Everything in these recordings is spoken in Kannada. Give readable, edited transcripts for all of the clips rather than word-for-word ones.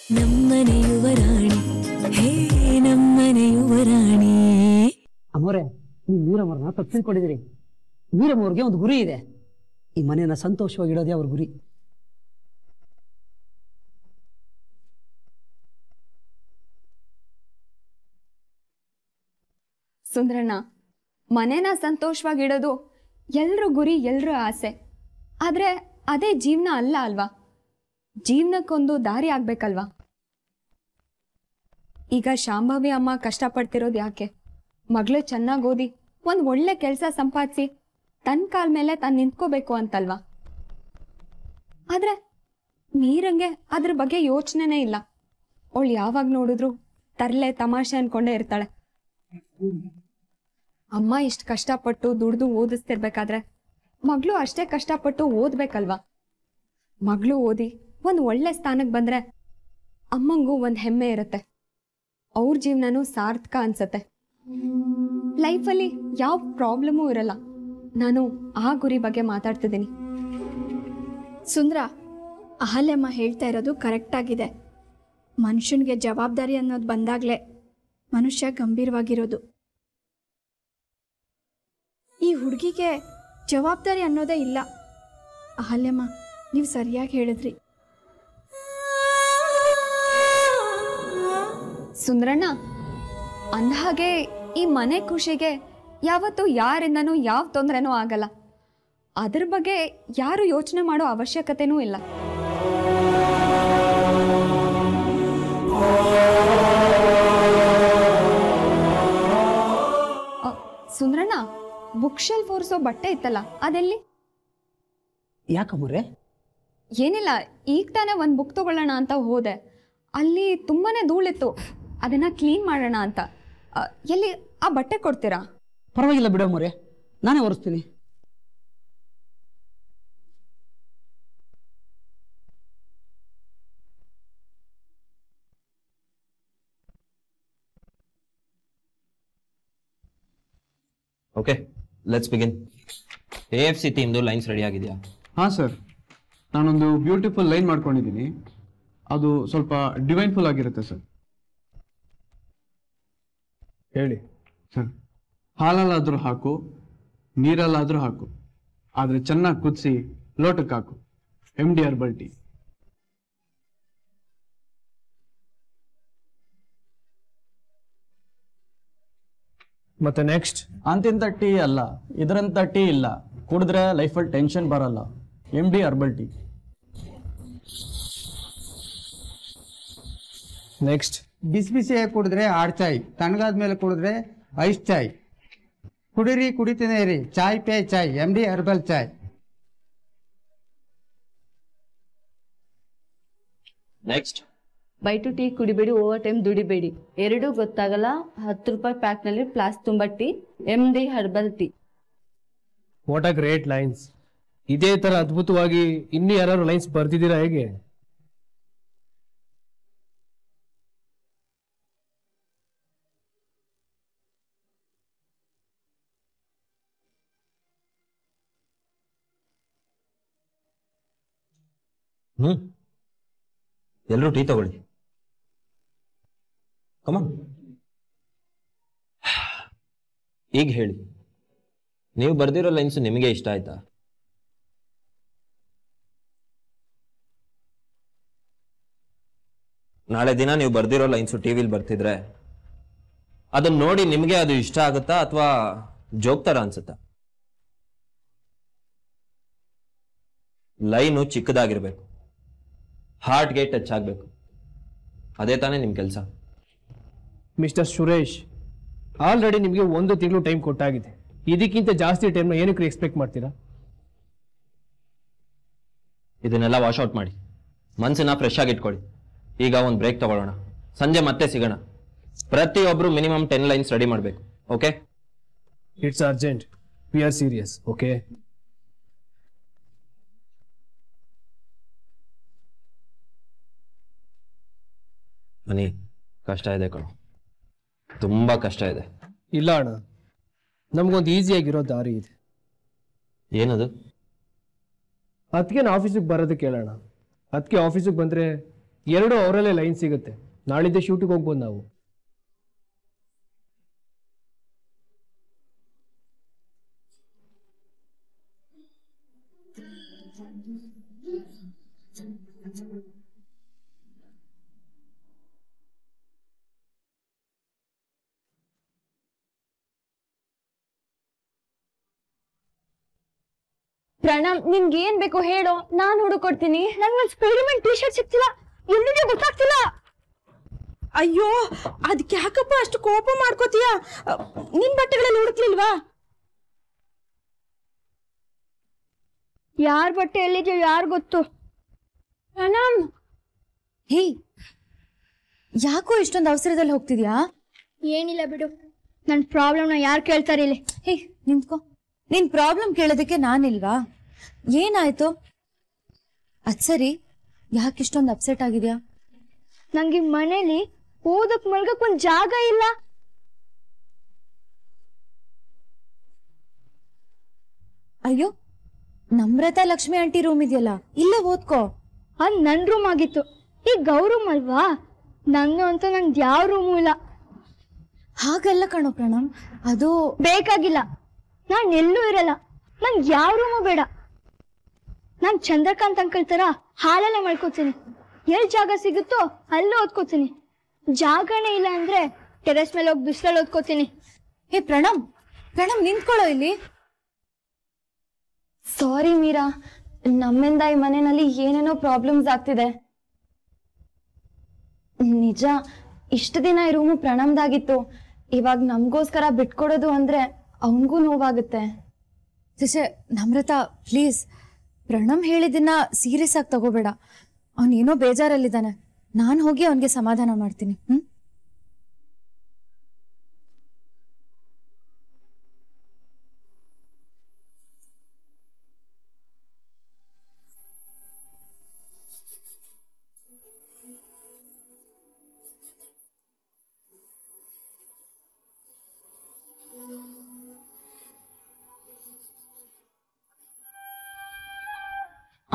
ನಮ್ಮನೆ ಯುವರಾಣಿ ಹೇ ನಮ್ಮನೆ ಯುವರಾಣಿ. ಅಮ್ಮೋರೆ, ನೀವು ವೀರಮ್ಮರನ್ನ ತಪ್ಪು ತಿಳ್ಕೊಂಡಿದ್ದೀರಿ. ವೀರಮ್ಮವ್ರಿಗೆ ಒಂದು ಗುರಿ ಇದೆ. ಈ ಮನೆಯನ್ನ ಸಂತೋಷವಾಗಿಡೋದೇ ಅವ್ರ ಗುರಿ. ಸುಂದ್ರಣ್ಣ, ಮನೇನ ಸಂತೋಷವಾಗಿಡೋದು ಎಲ್ರ ಗುರಿ, ಎಲ್ರ ಆಸೆ. ಆದ್ರೆ ಅದೇ ಜೀವನ ಅಲ್ಲ ಅಲ್ವಾ? ಜೀವನಕ್ಕೊಂದು ದಾರಿ ಆಗ್ಬೇಕಲ್ವಾ? ಈಗ ಶಾಂಭವಿ ಅಮ್ಮ ಕಷ್ಟಪಡ್ತಿರೋದು ಯಾಕೆ? ಮಗಳು ಚೆನ್ನಾಗಿ ಓದಿ ಒಂದು ಒಳ್ಳೆ ಕೆಲಸ ಸಂಪಾದಿಸಿ ತನ್ನ ಕಾಲ ಮೇಲೆ ತಾನು ನಿಂತ್ಕೋಬೇಕು ಅಂತಲ್ವಾ? ಆದ್ರೆ ನೀರಂಗೆ ಅದ್ರ ಬಗ್ಗೆ ಯೋಚನೆನೇ ಇಲ್ಲ. ಅವಳು ಯಾವಾಗ ನೋಡಿದ್ರು ತರಲೆ ತಮಾಷೆ ಅನ್ಕೊಂಡೇ ಇರ್ತಾಳೆ. ಅಮ್ಮ ಇಷ್ಟು ಕಷ್ಟಪಟ್ಟು ದುಡ್ದು ಓದಿಸ್ತಿರ್ಬೇಕಾದ್ರೆ ಮಗಳು ಅಷ್ಟೇ ಕಷ್ಟಪಟ್ಟು ಓದ್ಬೇಕಲ್ವಾ? ಮಗಳು ಓದಿ ಒಂದು ಒಳ್ಳೆ ಸ್ಥಾನಕ್ಕೆ ಬಂದ್ರೆ ಅಮ್ಮಂಗೂ ಒಂದು ಹೆಮ್ಮೆ ಇರುತ್ತೆ. ಅವ್ರ ಜೀವನನೂ ಸಾರ್ಥಕ ಅನ್ಸತ್ತೆ. ಲೈಫಲ್ಲಿ ಯಾವ ಪ್ರಾಬ್ಲಮೂ ಇರಲ್ಲ. ನಾನು ಆ ಗುರಿ ಬಗ್ಗೆ ಮಾತಾಡ್ತಿದ್ದೀನಿ. ಸುಂದ್ರ, ಅಹಲ್ಯಮ್ಮ ಹೇಳ್ತಾ ಇರೋದು ಕರೆಕ್ಟಾಗಿದೆ. ಮನುಷ್ಯನಿಗೆ ಜವಾಬ್ದಾರಿ ಅನ್ನೋದು ಬಂದಾಗಲೇ ಮನುಷ್ಯ ಗಂಭೀರವಾಗಿರೋದು. ಈ ಹುಡುಗಿಗೆ ಜವಾಬ್ದಾರಿ ಅನ್ನೋದೇ ಇಲ್ಲ. ಅಹಲ್ಯಮ್ಮ, ನೀವು ಸರಿಯಾಗಿ ಹೇಳಿದ್ರಿ. ಸುಂದ್ರಣ್ಣ, ಅಂದಹಾಗೆ ಈ ಮನೆ ಖುಷಿಗೆ ಯಾವತ್ತೂ ಯಾರಿಂದನೂ ಯಾವ ತೊಂದರೆನೂ ಆಗಲ್ಲ. ಅದ್ರ ಬಗ್ಗೆ ಯಾರು ಯೋಚನೆ ಮಾಡೋ ಅವಶ್ಯಕತೆನೂ ಇಲ್ಲ. ಸುಂದ್ರಣ್ಣ, ಬುಕ್ ಶೆಲ್ಫ್ ಒರೆಸೋ ಬಟ್ಟೆ ಇತ್ತಲ್ಲ, ಅದೆಲ್ಲಿ? ಯಾಕಮ್ಮರೆ? ಏನಿಲ್ಲ, ಈಗ ತಾನೇ ಒಂದು ಬುಕ್ ತಗೊಳ್ಳೋಣ ಅಂತ ಹೋದೆ. ಅಲ್ಲಿ ತುಂಬಾನೇ ಧೂಳಿತ್ತು, ಅದನ್ನ ಕ್ಲೀನ್ ಮಾಡೋಣ ಅಂತ. ಎಲ್ಲಿ ಆ ಬಟ್ಟೆ ಕೊಡ್ತೀರಾ? ಪರವಾಗಿಲ್ಲ ಬಿಡಮ್ಮರೆ, ನಾನೇ ಒರೆಸ್ತೀನಿ. Okay, let's begin. AFC ಟೀಮ್ದು ಲೈನ್ಸ್ ರೆಡಿ ಆಗಿದೆಯಾ? ಹಾಂ ಸರ್, ನಾನೊಂದು ಬ್ಯೂಟಿಫುಲ್ ಲೈನ್ ಮಾಡ್ಕೊಂಡಿದ್ದೀನಿ. ಅದು ಸ್ವಲ್ಪ ಡಿವೈನ್ಫುಲ್ ಆಗಿರುತ್ತೆ ಸರ್. ಹೇಳಿ ಸರ್, ಹಾಲಲ್ಲಾದರೂ ಹಾಕು, ನೀರಲ್ಲಾದರೂ ಹಾಕು, ಆದರೆ ಚೆನ್ನಾಗಿ ಕುದಿಸಿ ಲೋಟಕ್ಕೆ ಹಾಕು. MD herbal tea. ಮತ್ತೆ ನೆಕ್ಸ್ಟ್? ಅಂತಿಂತ ಟೀ ಅಲ್ಲ, ಇದರಂತ ಟೀ ಇಲ್ಲ. ಕುಡಿದ್ರೆ ಲೈಫಲ್ಲಿ ಟೆನ್ಷನ್ ಬರಲ್ಲ. MD herbal tea. ನೆಕ್ಸ್ಟ್? ಬಿಸಿ ಬಿಸಿಯಾಗಿ ಕುಡಿದ್ರೆ ಆಡ್ ಚಾಯ್, ತಣ್ಣಗಾದ್ಮೇಲೆ ಕುಡಿದ್ರೆ ಐಸ್ ಚಾಯ್. ಕುಡೀರಿ, ಕುಡಿತೇನೆ ಇರಿ, ಚಾಯ್ ಪೇ ಚಾಯ್, MD ಹರ್ಬಲ್ ಚಾಯ್. ನೆಕ್ಸ್ಟ್? ಬೈಟು ಟೀ ಕುಡಿಬೇಡಿ, ಓವರ್ ಟೈಮ್ ದುಡಿಬೇಡಿ. ಎರಡೂ ಗೊತ್ತಾಗಲ್ಲ. 10 ರೂಪಾಯಿ ಪ್ಯಾಕ್ನಲ್ಲಿ ಪ್ಲಾಸ್ ತುಂಬ tea, MD herbal tea. What a great lines. ಇದೇ ತರ ಅದ್ಭುತವಾಗಿ ಇನ್ನೂ ಯಾರು ಲೈನ್ಸ್ ಬರ್ತಿದ್ದೀರಾ ಹೇಗೆ? ಎಲ್ಲರೂ ಟೀ ತಗೊಳ್ಳಿ. ಕಮಾನ್. ಈಗ ಹೇಳಿ, ನೀವು ಬರ್ದಿರೋ ಲೈನ್ಸ್ ನಿಮಗೆ ಇಷ್ಟ ಆಯ್ತಾ? ನಾಳೆ ದಿನ ನೀವು ಬರ್ದಿರೋ ಲೈನ್ಸು ಟಿವಿಲಿ ಬರ್ತಿದ್ರೆ ಅದನ್ನ ನೋಡಿ ನಿಮಗೆ ಅದು ಇಷ್ಟ ಆಗುತ್ತಾ ಅಥವಾ ಜೋಕ್ ತರ ಅನ್ಸುತ್ತಾ? ಲೈನು ಚಿಕ್ಕದಾಗಿರ್ಬೇಕು, ಹಾರ್ಟ್ಗೆ ಟಚ್ ಆಗಬೇಕು. ಅದೇ ತಾನೇ ನಿಮ್ಮ ಕೆಲಸ. ಮಿಸ್ಟರ್ ಸುರೇಶ್, ಆಲ್ರೆಡಿ ನಿಮಗೆ 1 ತಿಂಗಳು ಟೈಮ್ ಕೊಟ್ಟಾಗಿದೆ. ಇದಕ್ಕಿಂತ ಜಾಸ್ತಿ ಟೈಮ್ನ ಏನಕ್ಕೆ ಎಕ್ಸ್ಪೆಕ್ಟ್ ಮಾಡ್ತೀರಾ? ಇದನ್ನೆಲ್ಲ ವಾಶ್ ಔಟ್ ಮಾಡಿ ಮನಸ್ಸನ್ನ ಫ್ರೆಶ್ ಆಗಿ ಇಟ್ಕೊಳ್ಳಿ. ಈಗ ಒಂದು ಬ್ರೇಕ್ ತಗೊಳ್ಳೋಣ, ಸಂಜೆ ಮತ್ತೆ ಸಿಗೋಣ. ಪ್ರತಿಯೊಬ್ಬರು ಮಿನಿಮಮ್ 10 ಲೈನ್ಸ್ ರೆಡಿ ಮಾಡಬೇಕು. Okay? It's urgent, we are serious. Okay? Money ಕಷ್ಟ ಇದೆ ಕಣೋ, ತುಂಬಾ ಕಷ್ಟ ಇದೆ. ಇಲ್ಲ ಅಣ್ಣ, ನಮಗೊಂದು ಈಸಿಯಾಗಿರೋ ದಾರಿ ಇದೆ. ಏನದು? ಅದಕ್ಕೆ ಆಫೀಸಿಗೆ ಬರೋದಕ್ಕೆ ಕೇಳೋಣ. ಅದಕ್ಕೆ ಆಫೀಸಿಗೆ ಬಂದರೆ ಎರಡು ಅವರಲ್ಲೇ ಲೈನ್ ಸಿಗುತ್ತೆ. ನಾಳಿದ್ದೆ ಶೂಟಿಗೆ ಹೋಗ್ಬೋದು ನಾವು. ಪ್ರಣಮ್, ನಿನ್ಗೆ ಏನ್ ಬೇಕು ಹೇಳೋ, ನಾನ್ ಹುಡುಕೊಡ್ತೀನಿ. ನನ್ಗೊಂದು ಸ್ಪೈಡರ್ಮನ್ ಟಿ ಶರ್ಟ್ ಸಿಗ್ತಿಲ್ಲ, ಎಲ್ಲಿದೆ ಗೊತ್ತಾಗ್ತಿಲ್ಲ. ಅಯ್ಯೋ, ಅದಕ್ಕೆ ಯಾಕಪ್ಪ ಅಷ್ಟು ಕೋಪ ಮಾಡ್ಕೋತೀಯ? ನಿನ್ ಬಟ್ಟೆಗಳಲ್ಲಿ ಹುಡುಕ್ಲಿಲ್ವಾ? ಯಾರ್ ಬಟ್ಟೆ ಎಲ್ಲಿದೆಯೋ ಯಾರು ಗೊತ್ತು. ಪ್ರಣಮ್, ಹೇ, ಯಾಕೋ ಇಷ್ಟೊಂದು ಅವಸರದಲ್ಲಿ ಹೋಗ್ತಿದ್ಯಾ? ಏನಿಲ್ಲ ಬಿಡು, ನನ್ನ ಪ್ರಾಬ್ಲಮ್ನ ಯಾರು ಕೇಳ್ತಾರೆ ಇಲ್ಲಿ? ಹೇ, ನಿಂತ್ಕೋ. ನಿನ್ ಪ್ರಾಬ್ಲಮ್ ಕೇಳೋದಕ್ಕೆ ನಾನಿಲ್ವಾ? ಏನಾಯ್ತು? ಅದ್ ಸರಿ, ಯಾಕಿಷ್ಟೊಂದು ಅಪ್ಸೆಟ್ ಆಗಿದ್ಯಾ? ನಂಗೆ ಮನೇಲಿ ಓದಕ್ ಮಲ್ಗಕ್ ಒಂದ್ ಜಾಗ ಇಲ್ಲ. ಅಯ್ಯೋ, ನಮ್ರತಾ ಲಕ್ಷ್ಮಿ ಆಂಟಿ ರೂಮ್ ಇದೆಯಲ್ಲ, ಇಲ್ಲೇ ಓದ್ಕೋ. ಅದ್ ನನ್ ರೂಮ್ ಆಗಿತ್ತು, ಈಗ ಗೌರೂಮ್ ಅಲ್ವಾ? ನಂದು ಅಂತೂ ನಂಗೆ ಯಾವ ರೂಮು ಇಲ್ಲ. ಹಾಗಲ್ಲ ಕಣೋ ಪ್ರಣಮ್, ಅದು ಬೇಕಾಗಿಲ್ಲ. ನಾನು ಎಲ್ಲೂ ಇರಲ್ಲ, ನಂಗೆ ಯಾವ ರೂಮು ಬೇಡ. ನಾನು ಚಂದ್ರಕಾಂತ್ ಅಂಕಲ್ ತರ ಹಾಲಲ್ಲೇ ಮಲ್ಕೋತೀನಿ. ಎಲ್ಲಿ ಜಾಗ ಸಿಗುತ್ತೋ ಅಲ್ಲೂ ಓದ್ಕೋತೀನಿ. ಜಾಗನೇ ಇಲ್ಲ ಅಂದ್ರೆ ಟೆರೆಸ್ ಮೇಲೆ ಹೋಗಿ ಬಿಸಿಲಲ್ಲಿ ಓದ್ಕೋತೀನಿ. ಹೇ ಪ್ರಣಮ್, ಪ್ರಣಮ್ ನಿಂತ್ಕೊಳ್ಳೋ ಇಲ್ಲಿ. ಸಾರಿ ಮೀರಾ, ನಮ್ಮಿಂದ ಈ ಮನೆಯಲ್ಲಿ ಏನೇನೋ ಪ್ರಾಬ್ಲಮ್ಸ್ ಆಗ್ತಿದೆ. ನಿಜ, ಇಷ್ಟು ದಿನ ಈ ರೂಮು ಪ್ರಣಮ್ದಾಗಿತ್ತು. ಇವಾಗ ನಮಗೋಸ್ಕರ ಬಿಟ್ಕೊಡೋದು ಅಂದ್ರೆ ಅವನಿಗೂ ನೋವಾಗುತ್ತೆ. ನಮ್ರತಾ ಪ್ಲೀಸ್, ಪ್ರಣಮ್ ಹೇಳಿದ್ದನ್ನ ಸೀರಿಯಸ್ ಆಗಿ ತಗೋಬೇಡ. ಅವನೇನೋ ಬೇಜಾರಲ್ಲಿದ್ದಾನೆ. ನಾನು ಹೋಗಿ ಅವನಿಗೆ ಸಮಾಧಾನ ಮಾಡ್ತೀನಿ.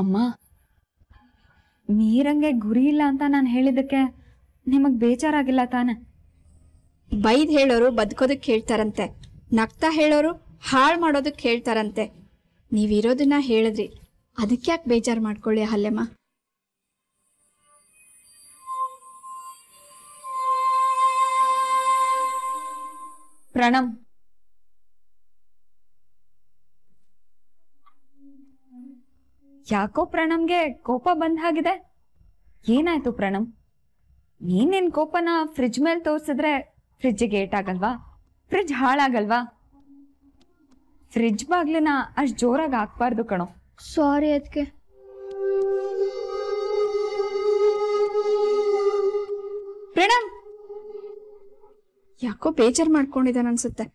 ಅಮ್ಮ, ಮೀರಂಗೆ ಗುರಿ ಇಲ್ಲ ಅಂತ ನಾನು ಹೇಳಿದ್ದಕ್ಕೆ ನಿಮಗ್ ಬೇಜಾರಾಗಿಲ್ಲ ತಾನೆ? ಬೈದ್ ಹೇಳೋರು ಬದುಕೋದಕ್ಕೆ ಹೇಳ್ತಾರಂತೆ, ನಗ್ತಾ ಹೇಳೋರು ಹಾಳು ಮಾಡೋದಕ್ಕೆ ಹೇಳ್ತಾರಂತೆ. ನೀವಿರೋದನ್ನ ಹೇಳಿದ್ರಿ, ಅದಕ್ಕೆ ಯಾಕೆ ಬೇಜಾರು ಮಾಡ್ಕೊಳ್ಳಿ ಅಹಲ್ಯಮ್ಮ? ಪ್ರಣಮ್, ಯಾಕೋ ಪ್ರಣಮ್ಗೆ ಕೋಪ ಬಂದ ಹಾಗಿದೆ. ಏನಾಯ್ತು ಪ್ರಣಮ್? ನೀನ್ ಕೋಪನ ಫ್ರಿಜ್ ಮೇಲೆ ತೋರಿಸಿದ್ರೆ ಫ್ರಿಜ್ಜಿಗೆ ಏಟಾಗಲ್ವಾ? ಫ್ರಿಜ್ ಹಾಳಾಗಲ್ವಾ? ಫ್ರಿಜ್ ಬಾಗ್ಲನ್ನ ಅಷ್ಟು ಜೋರಾಗಿ ಹಾಕ್ಬಾರ್ದು ಕಣೋ. ಸಾರಿ ಅದಕ್ಕೆ. ಪ್ರಣಮ್ ಯಾಕೋ ಬೇಜಾರು ಮಾಡ್ಕೊಂಡಿದ್ದಾನೆ ಅನ್ಸುತ್ತೆ.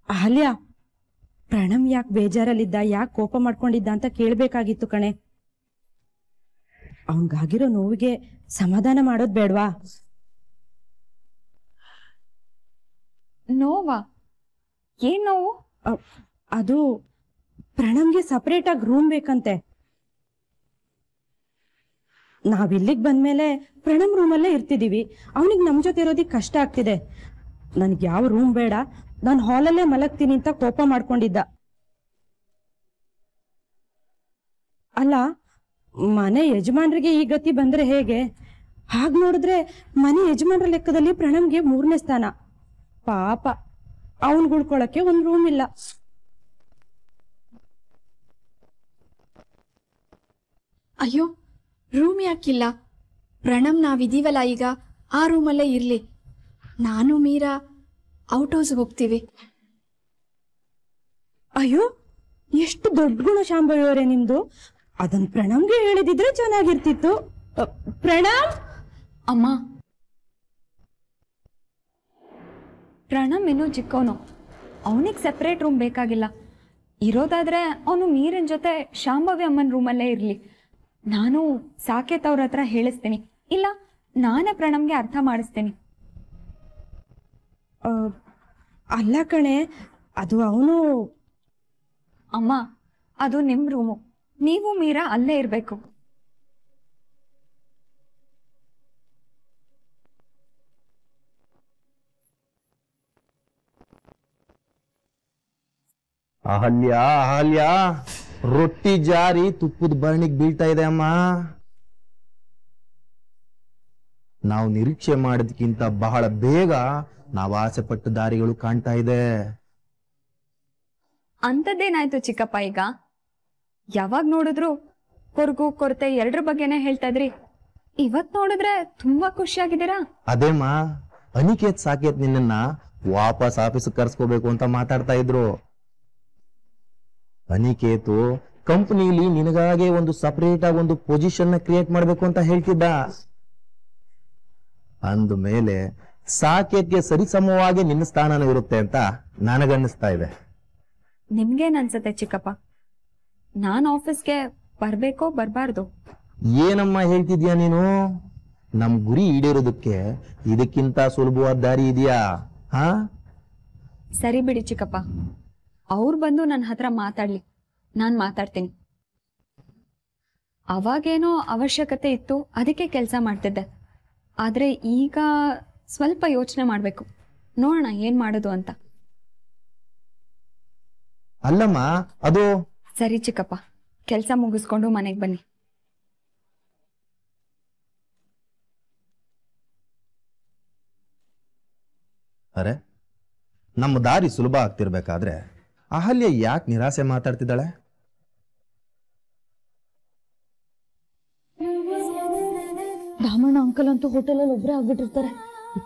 ಅಹಲ್ಯ, ಪ್ರಣಮ್ ಯಾಕೆ ಬೇಜಾರಲ್ಲಿದ್ದ, ಯಾಕೆ ಕೋಪ ಮಾಡ್ಕೊಂಡಿದ್ದ ಅಂತ ಕೇಳ್ಬೇಕಾಗಿತ್ತು ಕಣೆ. ಅವನ್ಗಾಗಿರೋ ನೋವಿಗೆ ಸಮಾಧಾನ ಮಾಡೋದ್ ಬೇಡ್ವಾ? ನೋವಾ? ಏನ್ ನೋವು? ಅದು ಪ್ರಣಮ್ಗೆ ಸಪರೇಟ್ ಆಗಿ ರೂಮ್ ಬೇಕಂತೆ. ನಾವಿಲ್ಲಿಗೆ ಬಂದ್ಮೇಲೆ ಪ್ರಣಮ್ ರೂಮಲ್ಲೇ ಇರ್ತಿದೀವಿ. ಅವನಿಗೆ ನಮ್ ಜೊತೆ ಇರೋದಿಕ್ ಕಷ್ಟ ಆಗ್ತಿದೆ. ನನ್ಗೆ ಯಾವ ರೂಮ್ ಬೇಡ, ನಾನು ಹಾಲಲ್ಲೇ ಮಲಗ್ತೀನಿ ಅಂತ ಕೋಪ ಮಾಡ್ಕೊಂಡಿದ್ದ. ಅಲ್ಲ, ಮನೆ ಯಜಮಾನ್ರಿಗೆ ಈ ಗತಿ ಬಂದ್ರೆ ಹೇಗೆ? ಹಾಗೆ ನೋಡಿದ್ರೆ ಮನೆ ಯಜಮಾನ್ರ ಲೆಕ್ಕದಲ್ಲಿ ಪ್ರಣಮ್ಗೆ 3ನೇ ಸ್ಥಾನ. ಪಾಪ, ಅವನ್ ಉಳ್ಕೊಳಕ್ಕೆ ಒಂದ್ ರೂಮ್ ಇಲ್ಲ. ಅಯ್ಯೋ, ರೂಮ್ ಯಾಕಿಲ್ಲ? ಪ್ರಣಮ್ ನಾವಿದೀವಲ್ಲ ಈಗ, ಆ ರೂಮಲ್ಲೇ ಇರ್ಲಿ. ನಾನು ಮೀರಾ ಔಟ್ ಹೌಸ್ ಹೋಗ್ತೀವಿ. ಅಯ್ಯೋ, ಎಷ್ಟು ದೊಡ್ಡ ಗುಣ ಶಾಂಭವಿಯವರೇ ನಿಮ್ದು. ಅದನ್ ಪ್ರಣಮ್ಗೆ ಹೇಳಿದಿದ್ರೆ ಚೆನ್ನಾಗಿರ್ತಿತ್ತು. ಪ್ರಣಮ್! ಅಮ್ಮ, ಪ್ರಣಮ್ ಇನ್ನೂ ಚಿಕ್ಕವನು, ಅವನಿಗೆ ಸೆಪರೇಟ್ ರೂಮ್ ಬೇಕಾಗಿಲ್ಲ. ಇರೋದಾದ್ರೆ ಅವನು ಮೀರನ್ ಜೊತೆ ಶಾಂಭವಿ ಅಮ್ಮನ ರೂಮಲ್ಲೇ ಇರಲಿ. ನಾನು ಸಾಕೇತ್ ಅವ್ರ ಹತ್ರ ಹೇಳಿಸ್ತೀನಿ, ಇಲ್ಲ ನಾನೇ ಪ್ರಣಮ್ಗೆ ಅರ್ಥ ಮಾಡಿಸ್ತೀನಿ. ಅಲ್ಲ ಕಣೆ, ಅದು ಅವನು. ಅಮ್ಮ, ಅದು ನಿಮ್ ರೂಮು, ನೀವು ಮೀರಾ ಅಲ್ಲೇ ಇರಬೇಕು. ಅಹಲ್ಯ ಅಹಲ್ಯ, ರೊಟ್ಟಿ ಜಾರಿ ತುಪ್ಪದ ಬರಣಿಗೆ ಬೀಳ್ತಾ ಇದೆ ಅಮ್ಮ. ನಾವು ನಿರೀಕ್ಷೆ ಮಾಡಿದ್ಕಿಂತ ಬಹಳ ಬೇಗ ನಾವು ಆಸೆ ಪಟ್ಟ ದಾರಿಗಳು ಕಾಣ್ತಾ ಇದೆ. ಅಂಥದ್ದೇನಾಯ್ತು ಚಿಕ್ಕಪ್ಪ? ಈಗ ಯಾವಾಗ ನೋಡಿದ್ರು ಕೊರಗು ಕೊರತೆ ಎರಡ್ರ ಬಗ್ಗೆನೇ ಹೇಳ್ತಾ ಇದ್ರಿ. ಇವತ್ ನೋಡಿದ್ರೆ ತುಂಬಾ ಖುಷಿಯಾಗಿದ್ದೀರಾ. ಅದೇಮ್ಮ, ಅನಿಕೇತ್ ಸಾಕೇತ್ ನಿನ್ನ ವಾಪಸ್ ಆಫೀಸ್ ಕರ್ಸ್ಕೋಬೇಕು ಅಂತ ಮಾತಾಡ್ತಾ ಇದ್ರು. ಅನಿಕೇತು ಕಂಪನಿಲಿ ನಿನಗಾಗೆ ಒಂದು ಸಪರೇಟ್ ಆಗಿ ಒಂದು ಪೊಸಿಷನ್ ಕ್ರಿಯೇಟ್ ಮಾಡ್ಬೇಕು ಅಂತ ಹೇಳ್ತಿದ್ದ. ಅಂದ ಮೇಲೆ ಸಾಕೇತ್ಗೆ ಸರಿಸಮವಾಗಿ ನಿನ್ನ ಸ್ಥಾನನೂ ಇರುತ್ತೆ ಅಂತ ನನಗನ್ನಿಸ್ತಾ ಇದೆ. ನಿಮ್ಗೇನ್ ಅನ್ಸತ್ತೆ ಚಿಕ್ಕಪ್ಪ? ನಾನ್ ಆಫೀಸ್ಗೆ ಬರ್ಬೇಕೋ ಬರ್ಬಾರ್ದು? ಏನಮ್ಮ ಹೇಳ್ತಿದ್ಯಾ ನೀನು? ನಮ್ ಗುರಿ ಈಡೇರೋದಕ್ಕೆ ಇದಕ್ಕಿಂತ ಸುಲಭವಾದ ದಾರಿ ಇದೆಯಾ? ಹಾ, ಸರಿ ಬಿಡಿ ಚಿಕ್ಕಪ್ಪ, ಅವ್ರು ಬಂದು ನನ್ನ ಹತ್ರ ಮಾತಾಡ್ಲಿ, ನಾನ್ ಮಾತಾಡ್ತೀನಿ. ಅವಾಗೇನೋ ಅವಶ್ಯಕತೆ ಇತ್ತು, ಅದಕ್ಕೆ ಕೆಲಸ ಮಾಡ್ತಿದ್ದೆ. ಆದ್ರೆ ಈಗ ಸ್ವಲ್ಪ ಯೋಚನೆ ಮಾಡ್ಬೇಕು, ನೋಡೋಣ ಏನ್ ಮಾಡೋದು ಅಂತ. ಅಲ್ಲಮ್ಮ ಅದು. ಸರಿ ಚಿಕ್ಕಪ್ಪ, ಕೆಲಸ ಮುಗಿಸ್ಕೊಂಡು ಮನೆಗೆ ಬನ್ನಿ. ಅರೆ, ನಮ್ಮ ದಾರಿ ಸುಲಭ ಆಗ್ತಿರ್ಬೇಕಾದ್ರೆ ಅಹಲ್ಯ ಯಾಕೆ ನಿರಾಸೆ ಮಾತಾಡ್ತಿದ್ದಾಳೆ? ರಾಮಣ್ಣ ಅಂಕಲ್ ಅಂತೂ ಹೋಟೆಲಲ್ಲಿ ಒಬ್ಬರೇ ಆಗ್ಬಿಟ್ಟಿರ್ತಾರೆ.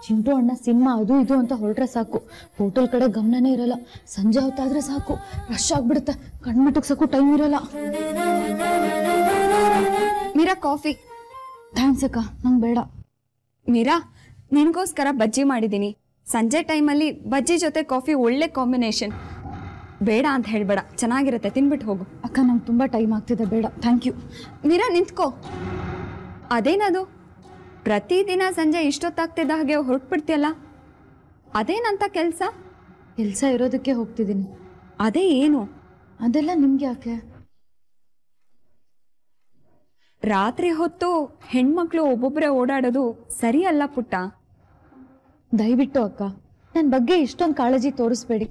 ಚಿಂಟು ಅಣ್ಣ ಸಿನಿಮಾ ಅದು ಇದು ಅಂತ ಹೊರಟ್ರೆ ಸಾಕು, ಹೋಟೆಲ್ ಕಡೆ ಗಮನನೇ ಇರಲ್ಲ. ಸಂಜೆ ಹೊತ್ತಾದ್ರೆ ಸಾಕು ರಶ್ ಆಗ್ಬಿಡುತ್ತೆ, ಕಣ್ಮುಟ್ಟಕ್ಸಕ್ಕೂ ಟೈಮ್ ಇರಲ್ಲ. ಮೀರಾ, ಕಾಫಿ. ಥ್ಯಾಂಕ್ಸ್ ಅಕ್ಕ, ನಂಗೆ ಬೇಡ. ಮೀರಾ, ನಿನಗೋಸ್ಕರ ಬಜ್ಜಿ ಮಾಡಿದ್ದೀನಿ. ಸಂಜೆ ಟೈಮಲ್ಲಿ ಬಜ್ಜಿ ಜೊತೆ ಕಾಫಿ ಒಳ್ಳೆ ಕಾಂಬಿನೇಷನ್. ಬೇಡ ಅಂತ ಹೇಳ್ಬೇಡ, ಚೆನ್ನಾಗಿರುತ್ತೆ, ತಿನ್ಬಿಟ್ಟು ಹೋಗು. ಅಕ್ಕ, ನಂಗೆ ತುಂಬ ಟೈಮ್ ಆಗ್ತಿದೆ, ಬೇಡ. Thank you. ಮೀರಾ, ನಿಂತ್ಕೋ. ಅದೇನದು ಪ್ರತಿದಿನ ಸಂಜೆ ಇಷ್ಟೊತ್ತಾಗ್ತಿದ್ದ ಹಾಗೆ ಹೊರಟ್ಬಿಡ್ತೀಯಲ್ಲ, ಅದೇನಂತ ಕೆಲಸ? ಕೆಲಸ ಇರೋದಕ್ಕೆ ಹೋಗ್ತಿದ್ದೀನಿ. ಅದೇ ಏನು? ಅದೆಲ್ಲ ನಿಮ್ಗೆ ಯಾಕೆ? ರಾತ್ರಿ ಹೊತ್ತು ಹೆಣ್ಮಕ್ಳು ಒಬ್ಬೊಬ್ಬರೇ ಓಡಾಡೋದು ಸರಿಯಲ್ಲ ಪುಟ್ಟ. ದಯವಿಟ್ಟು ಅಕ್ಕ, ನನ್ನ ಬಗ್ಗೆ ಇಷ್ಟೊಂದು ಕಾಳಜಿ ತೋರಿಸ್ಬೇಡಿ.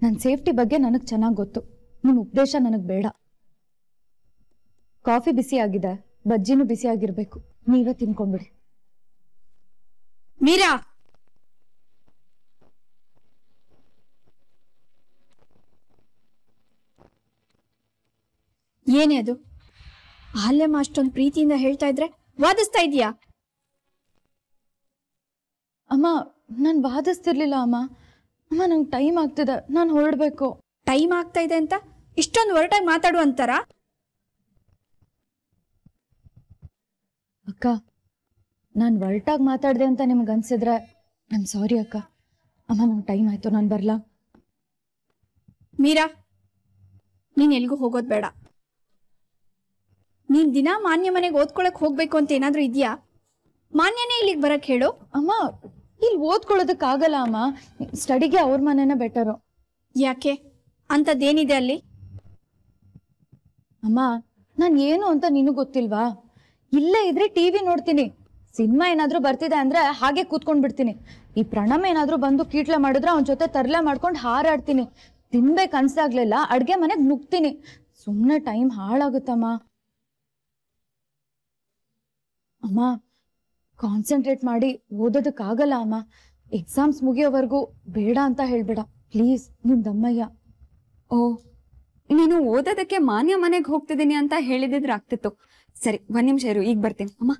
ನನ್ನ ಸೇಫ್ಟಿ ಬಗ್ಗೆ ನನಗೆ ಚೆನ್ನಾಗಿ ಗೊತ್ತು. ನಿಮ್ಮ ಉಪದೇಶ ನನಗೆ ಬೇಡ. ಕಾಫಿ ಬಿಸಿ ಆಗಿದೆ, ಬಜ್ಜಿನೂ ಬಿಸಿ ಆಗಿರ್ಬೇಕು. ನೀವೇ ತಿನ್ಕೊಂಡ್ಬಿಡಿ. ಮೀರಾ, ಏನೇ ಅದು? ಅಲ್ಲಮ್ಮ ಅಷ್ಟೊಂದು ಪ್ರೀತಿಯಿಂದ ಹೇಳ್ತಾ ಇದ್ರೆ ವಾದಿಸ್ತಾ ಇದೀಯಾ? ಅಮ್ಮ, ನಾನು ವಾದಿಸ್ತಿರ್ಲಿಲ್ಲ ಅಮ್ಮ. ಅಮ್ಮ, ನಂಗೆ ಟೈಮ್ ಆಗ್ತಿದೆ, ನಾನು ಹೊರಡ್ಬೇಕು. ಟೈಮ್ ಆಗ್ತಾ ಇದೆ ಅಂತ ಇಷ್ಟೊಂದು ಹೊರಟಾಗಿ ಮಾತಾಡು ಅಂತಾರ? ಅಕ್ಕ, ನಾನು ಹೊರಟಾಗಿ ಮಾತಾಡಿದೆ ಅಂತ ನಿಮ್ಗೆ ಅನ್ಸಿದ್ರೆ ನಾನು ಸಾರಿ ಅಕ್ಕ. ಅಮ್ಮ, ನಂಗೆ ಟೈಮ್ ಆಯ್ತು, ನಾನು ಬರಲಾ? ಮೀರಾ, ನೀನ್ ಎಲ್ಗೂ ಹೋಗೋದು ಬೇಡ. ನೀನ್ ದಿನ ಮಾನ್ಯ ಮನೆಗೆ ಓದ್ಕೊಳಕ್ ಹೋಗ್ಬೇಕು ಅಂತ ಏನಾದ್ರೂ ಇದೆಯಾ? ಮಾನ್ಯನೇ ಇಲ್ಲಿಗೆ ಬರಕ್ ಹೇಳು. ಅಮ್ಮ, ಇಲ್ಲಿ ಓದ್ಕೊಳ್ಳೋದಕ್ಕಾಗಲ್ಲ ಅಮ್ಮ. ಸ್ಟಡಿಗೆ ಅವ್ರ ಮನೆನೇ ಬೆಟರು. ಯಾಕೆ? ಅಂಥದ್ದೇನಿದೆ ಅಲ್ಲಿ? ಅಮ್ಮ, ನಾನು ಏನು ಅಂತ ನಿನಗೆ ಗೊತ್ತಿಲ್ವಾ? ಇಲ್ಲೇ ಇದ್ರೆ ಟಿವಿ ನೋಡ್ತೀನಿ. ಸಿನಿಮಾ ಏನಾದ್ರೂ ಬರ್ತಿದೆ ಅಂದ್ರೆ ಹಾಗೆ ಕೂತ್ಕೊಂಡ್ ಬಿಡ್ತೀನಿ. ಈ ಪ್ರಣಮ್ ಏನಾದ್ರೂ ಬಂದು ಕೀಟ್ಲೆ ಮಾಡಿದ್ರೆ ಅವನ ಜೊತೆ ತರ್ಲೆ ಮಾಡ್ಕೊಂಡು ಹಾರಾಡ್ತೀನಿ. ತಿನ್ಬೇಕು ಅನ್ಸಾಗ್ಲಿಲ್ಲ ಅಡ್ಗೆ ಮನೆಗೆ ನುಗ್ತೀನಿ. ಸುಮ್ಮನೆ ಟೈಮ್ ಹಾಳಾಗುತ್ತಮ್ಮ. ಅಮ್ಮ, ಕಾನ್ಸಂಟ್ರೇಟ್ ಮಾಡಿ ಓದೋದಕ್ಕಾಗಲ್ಲ ಅಮ್ಮ. ಎಕ್ಸಾಮ್ಸ್ ಮುಗಿಯೋವರೆಗೂ ಬೇಡ ಅಂತ ಹೇಳ್ಬೇಡ ಪ್ಲೀಸ್, ನಿನ್ ದಮ್ಮಯ್ಯ. ಓ, ನೀನು ಓದೋದಕ್ಕೆ ಮಾನ್ಯ ಮನೆಗೆ ಹೋಗ್ತಿದ್ದೀನಿ ಅಂತ ಹೇಳಿದಿದ್ರೆ ಆಗ್ತಿತ್ತು. ಸರಿ, ಒಂದ್ ನಿಮಿಷ ಇರು, ಈಗ ಬರ್ತೀನಿ ಅಮ್ಮ.